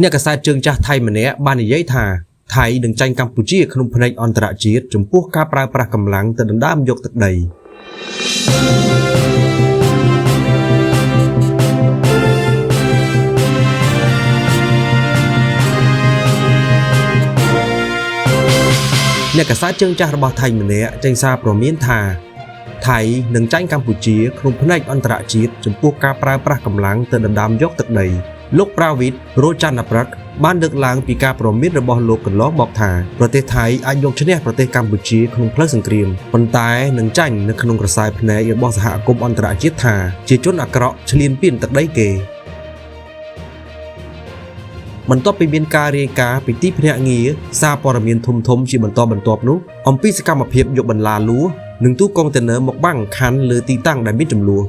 អ្នកកសែតជើងចាស់ថៃម្នាក់បាននិយាយថាថៃនឹងចាញ់កម្ពុជាក្នុងផ្នែកអន្តរជាតិចំពោះការប្រើប្រាស់កម្លាំងទៅដណ្ដើមយកទឹកដីអ្នកកសែតជើងចាស់របស់ថៃម្នាក់ចេញសារព្រមានថាថៃនឹងចាញ់កម្ពុជាក្នុងផ្នែកអន្តរជាតិចំពោះការប្រើប្រាស់កម្លាំងទៅដណ្ដើមយកទឹកដីលោកប្រាវិតរោច័ន្ទប្រឹកបានលើកឡើងពីការព្រមានរបស់លោកកន្លងមកថាប្រទេសថៃអាចយកឈ្នះប្រទេសកម្ពុជាក្នុងផ្លូវសង្គ្រាមប៉ុន្តែនឹងចាញ់នៅក្នុងក្រសែភ្នែករបស់សហគមន៍អន្តរជាតិថាជាជនអាក្រក់ឈ្លានពានទឹកដីគេបន្ទាប់ពីមានការរាយការណ៍ពីទីភ្នាក់ងារសារព័ត៌មានធំជាបន្តបន្ទាប់នោះអំពីសកម្មភាពយកបន្លាលួនិងទូកុងតឺន័រមកបាំងខណ្ឌលើទីតាំងដែលមានចំនួន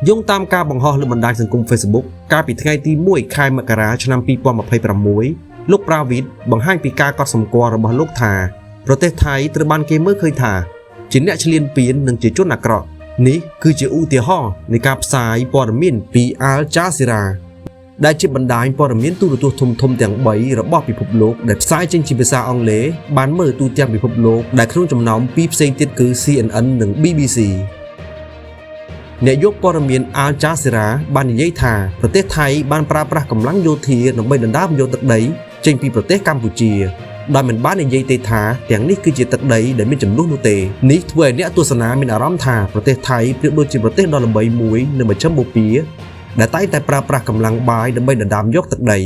យោងតាមការបង្ហោះលើបណ្ដាញសង្គម Facebook កាលពីថ្ងៃទី1ខែមករាឆ្នាំ2026លោកប្រាវិតបង្ហាញពីការកត់សម្គាល់របស់លោកថាប្រទេសថៃត្រូវបានគេមើលឃើញថាជាអ្នកឈ្លានពាននិងជាជនអាក្រក់នេះគឺជាឧទាហរណ៍នៃការផ្សាយព័ត៌មានពី Al Jazeera ដែលជាបណ្ដាញព័ត៌មានទូរទស្សន៍ធំទាំង3របស់ពិភពលោកដែលផ្សាយចេញជាភាសាអង់គ្លេសបានមើលទូទាំងពិភពលោកដែលក្នុងចំណោម2ផ្សេងទៀតគឺ CNN និង BBCអ្នកយកព័ត៌មាន Al Jazeera បាននិយាយថាប្រទេសថៃបានប្រើប្រាស់កម្លាំងយោធាដើម្បីដណ្ដើមយកទឹកដីចេញពីប្រទេសកម្ពុជាដោយមិនបាននិយាយទេថាទាំងនេះគឺជាទឹកដីដែលមានចំនួននោះទេនេះធ្វើឲ្យអ្នកទស្សនាមានអារម្មណ៍ថាប្រទេសថៃប្រៀបដូចជាប្រទេសដ៏ល្បីមួយនៅមជ្ឈិមបូព៌ាដែលតែងតែប្រើប្រាស់កម្លាំងបាយដើម្បីដណ្ដើមយកទឹកដី